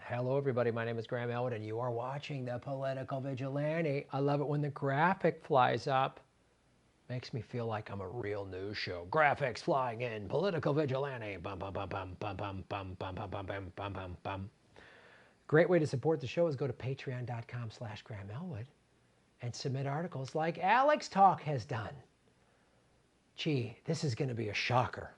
Hello, everybody. My name is Graham Elwood, and you are watching The Political Vigilante. I love it when the graphic flies up. Makes me feel like I'm a real news show. Graphics flying in. Political Vigilante. Bum, bum, bum, bum, bum, bum, bum, bum, bum, bum, bum, bum, bum, bum. Great way to support the show is go to patreon.com/Graham Elwood and submit articles like Alex Talk has done. Gee, this is going to be a shocker.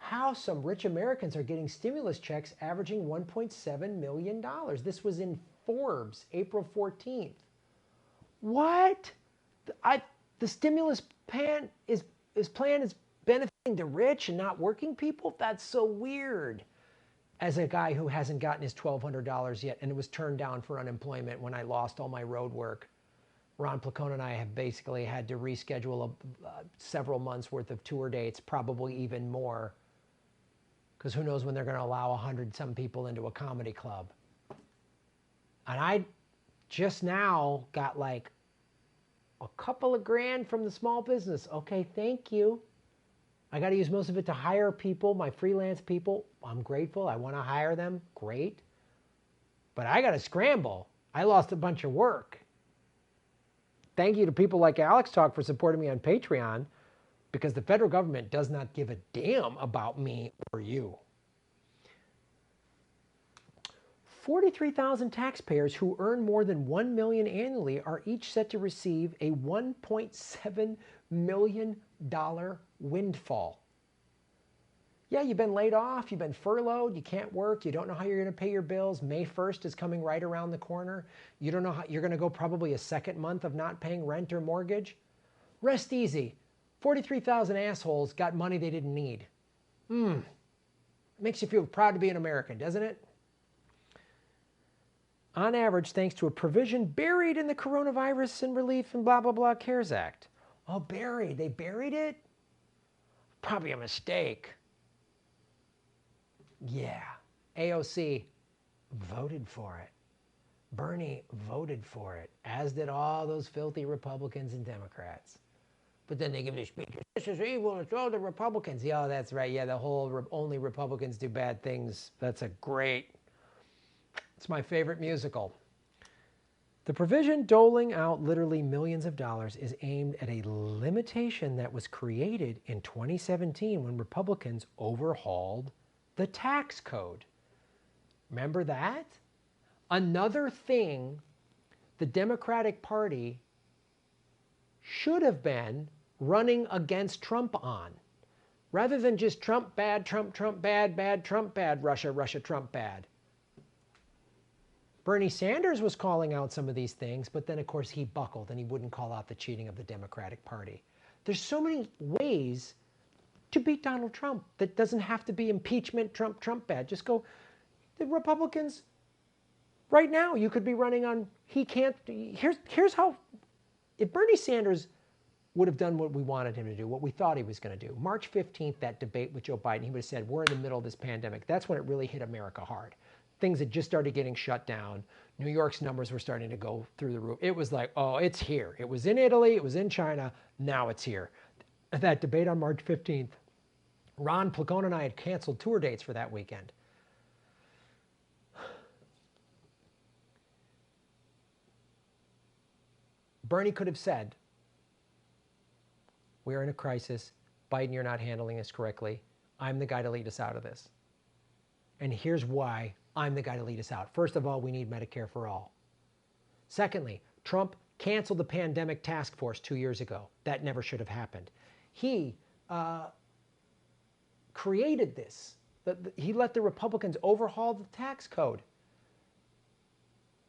How some rich Americans are getting stimulus checks averaging $1.7 million. This was in Forbes, April 14th. What? The stimulus plan is benefiting the rich and not working people? That's so weird. As a guy who hasn't gotten his $1,200 yet, and it was turned down for unemployment when I lost all my road work. Ron Placone and I have basically had to reschedule several months worth of tour dates, probably even more. Because who knows when they're going to allow 100-some people into a comedy club. And I just now got like a couple of grand from the small business. Okay, thank you. I got to use most of it to hire people, my freelance people. I'm grateful. I want to hire them. Great. But I got to scramble. I lost a bunch of work. Thank you to people like Alex Talk for supporting me on Patreon, because the federal government does not give a damn about me or you. 43,000 taxpayers who earn more than $1 million annually are each set to receive a $1.7 million windfall. Yeah, you've been laid off, you've been furloughed, you can't work, you don't know how you're going to pay your bills. May 1st is coming right around the corner. You don't know how you're going to go probably a second month of not paying rent or mortgage. Rest easy. 43,000 assholes got money they didn't need. Makes you feel proud to be an American, doesn't it? On average, thanks to a provision buried in the Coronavirus and Relief and blah, blah, blah CARES Act. Oh, buried. They buried it? Probably a mistake. Yeah. AOC voted for it. Bernie voted for it, as did all those filthy Republicans and Democrats. But then they give the speech, this is evil, it's all the Republicans. Yeah, that's right. Yeah, the whole only Republicans do bad things. That's a great, it's my favorite musical. The provision doling out literally millions of dollars is aimed at a limitation that was created in 2017 when Republicans overhauled the tax code. Remember that? Another thing the Democratic Party should have been running against Trump on. Rather than just Trump bad, Trump bad, bad, Trump bad, Russia, Trump bad. Bernie Sanders was calling out some of these things, but then of course he buckled and he wouldn't call out the cheating of the Democratic Party. There's so many ways to beat Donald Trump that doesn't have to be impeachment, Trump bad. Just go, the Republicans, right now you could be running on, he can't, here's how, if Bernie Sanders would have done what we wanted him to do, what we thought he was going to do. March 15th, that debate with Joe Biden, he would have said, we're in the middle of this pandemic. That's when it really hit America hard. Things had just started getting shut down. New York's numbers were starting to go through the roof. It was like, oh, it's here. It was in Italy. It was in China. Now it's here. That debate on March 15th, Ron Placone and I had canceled tour dates for that weekend. Bernie could have said, we're in a crisis. Biden, you're not handling this correctly. I'm the guy to lead us out of this. And here's why I'm the guy to lead us out. First of all, we need Medicare for all. Secondly, Trump canceled the pandemic task force 2 years ago. That never should have happened. He created this. He let the Republicans overhaul the tax code.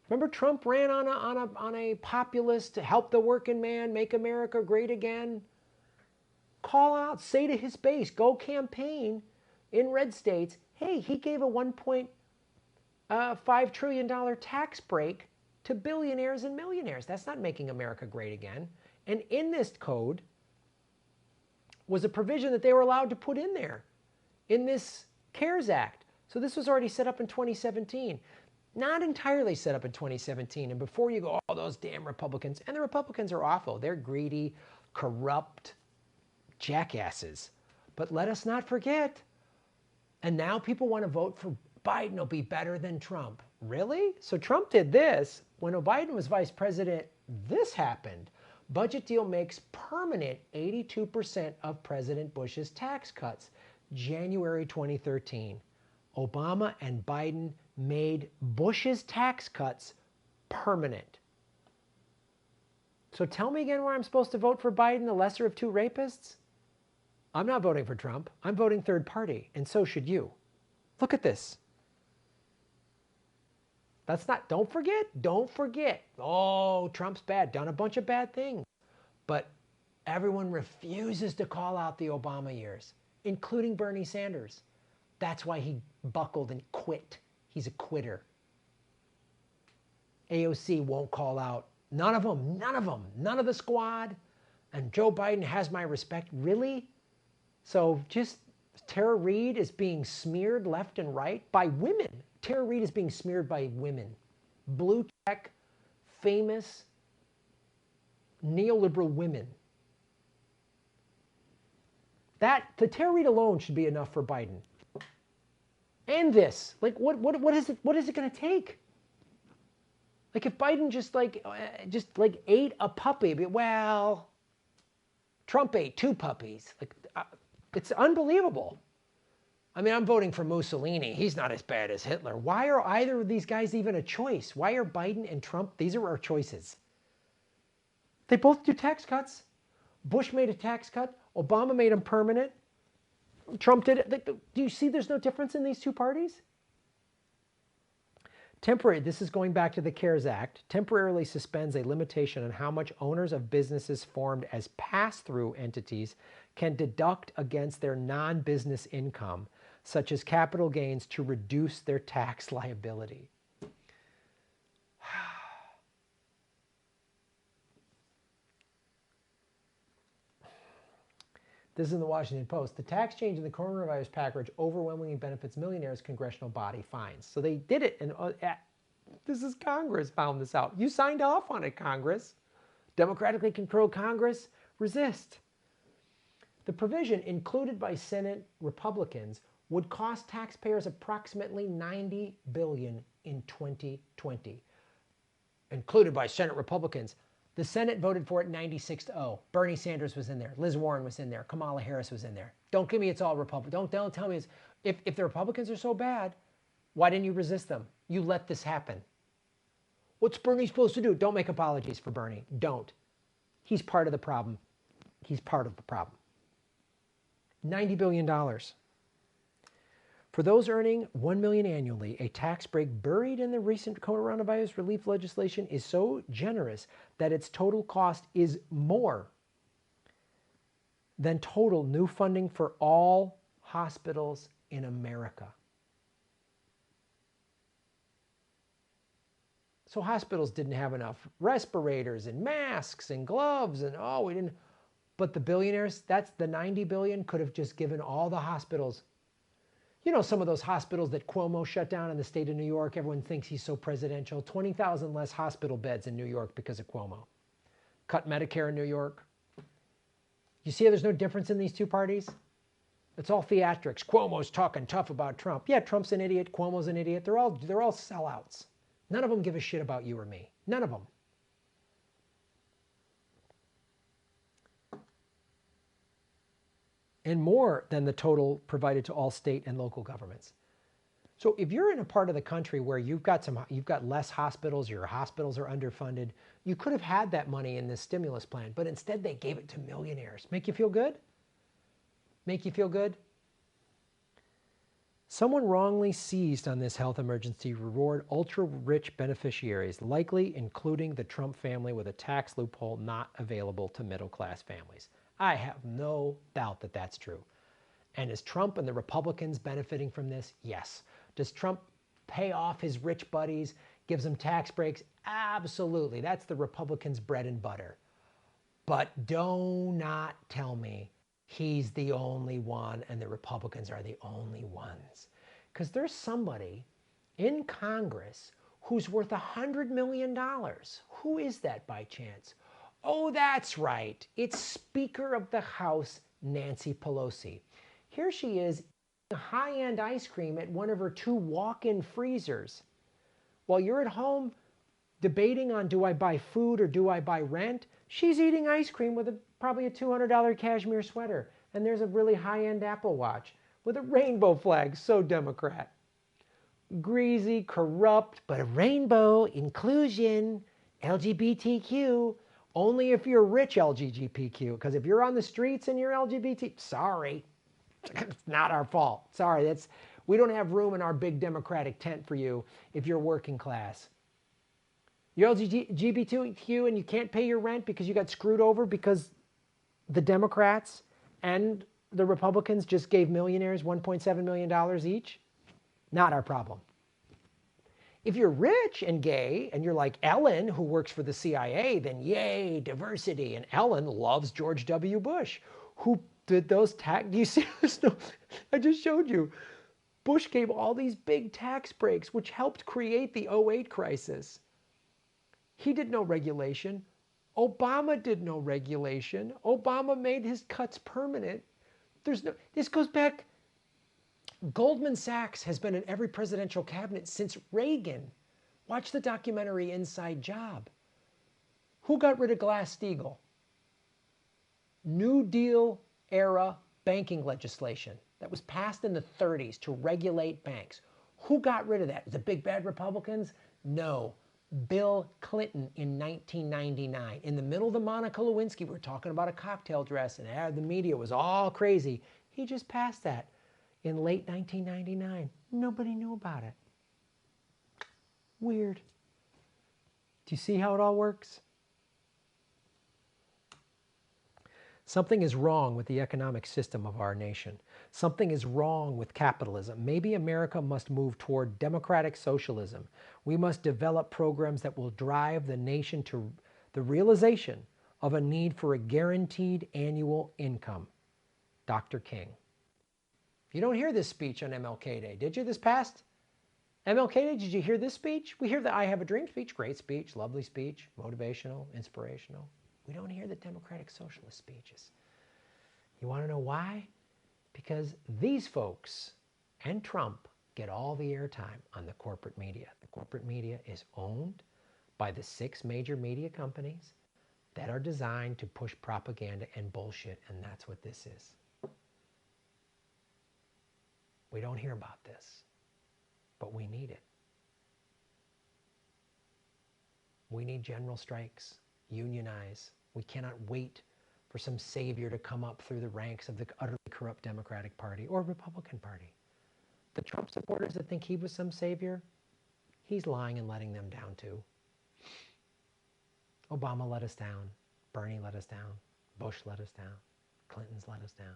Remember, Trump ran on a populist to help the working man, make America great again. Call out, say to his base, go campaign in red states. Hey, he gave a $1.5 trillion tax break to billionaires and millionaires. That's not making America great again. And in this code was a provision that they were allowed to put in there in this CARES Act. So this was already set up in 2017. Not entirely set up in 2017. And before you go, oh, those damn Republicans. And the Republicans are awful. They're greedy, corrupt jackasses. But let us not forget, and now people want to vote for Biden will be better than Trump. Really? So Trump did this. When Biden was vice president, this happened. Budget deal makes permanent 82% of President Bush's tax cuts. January 2013. Obama and Biden made Bush's tax cuts permanent. So tell me again where I'm supposed to vote for Biden, the lesser of two rapists? I'm not voting for Trump. I'm voting third party, and so should you. Look at this. That's not, don't forget. Oh, Trump's bad, done a bunch of bad things. But everyone refuses to call out the Obama years, including Bernie Sanders. That's why he buckled and quit. He's a quitter. AOC won't call out. None of them, none of the squad. And Joe Biden has my respect. Really? So just Tara Reade is being smeared left and right by women. Tara Reade is being smeared by women. Blue tech, famous, neoliberal women. The Tara Reade alone should be enough for Biden. And this, like, what is it going to take? Like, if Biden just ate a puppy, well, Trump ate two puppies. Like, it's unbelievable. I mean, I'm voting for Mussolini. He's not as bad as Hitler. Why are either of these guys even a choice? Why are Biden and Trump? These are our choices. They both do tax cuts. Bush made a tax cut. Obama made them permanent. Trump did it. Do you see there's no difference in these two parties? Temporary, this is going back to the CARES Act, temporarily suspends a limitation on how much owners of businesses formed as pass-through entities can deduct against their non-business income, such as capital gains, to reduce their tax liability. This is in the Washington Post. The tax change in the coronavirus package overwhelmingly benefits millionaires, congressional body finds. So they did it, and this is Congress found this out. You signed off on it, Congress. Democratically controlled Congress, resist. The provision included by Senate Republicans would cost taxpayers approximately $90 billion in 2020. Included by Senate Republicans. The Senate voted for it 96-0. Bernie Sanders was in there. Liz Warren was in there. Kamala Harris was in there. Don't give me it's all Republican. Don't tell me if the Republicans are so bad, why didn't you resist them? You let this happen. What's Bernie supposed to do? Don't make apologies for Bernie. Don't. He's part of the problem. He's part of the problem. $90 billion. For those earning $1 million annually, a tax break buried in the recent coronavirus relief legislation is so generous that its total cost is more than total new funding for all hospitals in America. So hospitals didn't have enough respirators and masks and gloves and we didn't. But the billionaires, that's the $90 billion could have just given all the hospitals. You know, some of those hospitals that Cuomo shut down in the state of New York, everyone thinks he's so presidential. 20,000 less hospital beds in New York because of Cuomo. Cut Medicare in New York. You see how there's no difference in these two parties? It's all theatrics. Cuomo's talking tough about Trump. Yeah, Trump's an idiot. Cuomo's an idiot. They're all sellouts. None of them give a shit about you or me. None of them. And more than the total provided to all state and local governments. So if you're in a part of the country where you've got less hospitals, your hospitals are underfunded, you could have had that money in this stimulus plan, but instead they gave it to millionaires. Make you feel good? Make you feel good? Someone wrongly seized on this health emergency reward ultra-rich beneficiaries, likely including the Trump family, with a tax loophole not available to middle-class families. I have no doubt that that's true. And is Trump and the Republicans benefiting from this? Yes. Does Trump pay off his rich buddies, gives them tax breaks? Absolutely. That's the Republicans' bread and butter. But do not tell me he's the only one and the Republicans are the only ones. Because there's somebody in Congress who's worth $100 million. Who is that by chance? Oh, that's right. It's Speaker of the House, Nancy Pelosi. Here she is eating high-end ice cream at one of her 2 walk-in freezers While you're at home debating on do I buy food or do I buy rent, she's eating ice cream with probably a $200 cashmere sweater. And there's a really high-end Apple Watch with a rainbow flag. So Democrat. Greasy, corrupt, but a rainbow, inclusion, LGBTQ. Only if you're rich LGBTQ. Because if you're on the streets and you're LGBT, sorry. It's not our fault. Sorry, we don't have room in our big Democratic tent for you if you're working class. You're LGBTQ and you can't pay your rent because you got screwed over because the Democrats and the Republicans just gave millionaires $1.7 million each? Not our problem. If you're rich and gay and you're like Ellen, who works for the CIA, then yay, diversity. And Ellen loves George W. Bush, who did those tax. Do you see this? No, I just showed you. Bush gave all these big tax breaks, which helped create the '08 crisis. He did no regulation. Obama did no regulation. Obama made his cuts permanent. This goes back. Goldman Sachs has been in every presidential cabinet since Reagan. Watch the documentary Inside Job. Who got rid of Glass-Steagall? New Deal era banking legislation that was passed in the 30s to regulate banks. Who got rid of that? The big bad Republicans? No. Bill Clinton in 1999. In the middle of the Monica Lewinsky, we were talking about a cocktail dress and the media was all crazy. He just passed that in late 1999. Nobody knew about it. Weird. Do you see how it all works? Something is wrong with the economic system of our nation. Something is wrong with capitalism. Maybe America must move toward democratic socialism. We must develop programs that will drive the nation to the realization of a need for a guaranteed annual income. Dr. King. You don't hear this speech on MLK Day, did you, this past MLK Day? Did you hear this speech? We hear the I Have a Dream speech. Great speech, lovely speech, motivational, inspirational. We don't hear the democratic socialist speeches. You want to know why? Because these folks and Trump get all the airtime on the corporate media. The corporate media is owned by the 6 major media companies that are designed to push propaganda and bullshit, and that's what this is. We don't hear about this, but we need it. We need general strikes, unionize. We cannot wait for some savior to come up through the ranks of the utterly corrupt Democratic Party or Republican Party. The Trump supporters that think he was some savior, he's lying and letting them down too. Obama let us down. Bernie let us down. Bush let us down. Clinton's let us down.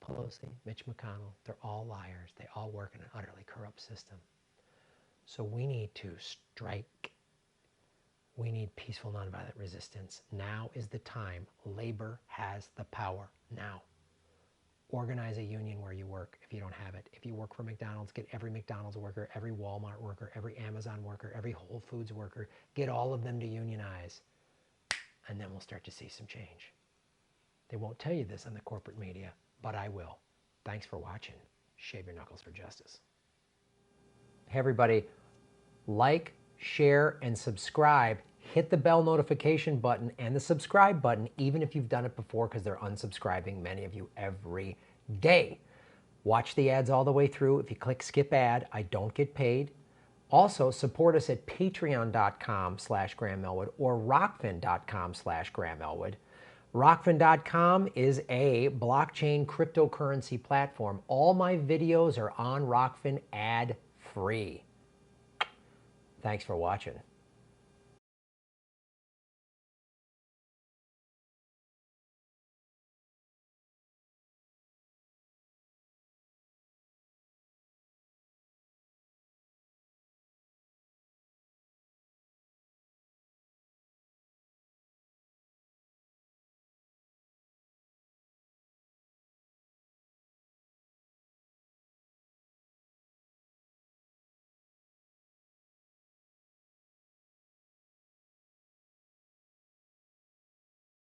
Pelosi, Mitch McConnell, they're all liars. They all work in an utterly corrupt system. So we need to strike. We need peaceful, nonviolent resistance. Now is the time. Labor has the power now. Organize a union where you work if you don't have it. If you work for McDonald's, get every McDonald's worker, every Walmart worker, every Amazon worker, every Whole Foods worker, get all of them to unionize. And then we'll start to see some change. They won't tell you this on the corporate media, but I will. Thanks for watching. Shave your knuckles for justice. Hey everybody, like, share, and subscribe. Hit the bell notification button and the subscribe button, even if you've done it before, because they're unsubscribing, many of you, every day. Watch the ads all the way through. If you click skip ad, I don't get paid. Also, support us at patreon.com/GrahamElwood or rockfin.com/GrahamElwood. Rockfin.com is a blockchain cryptocurrency platform. All my videos are on Rockfin ad-free. Thanks for watching.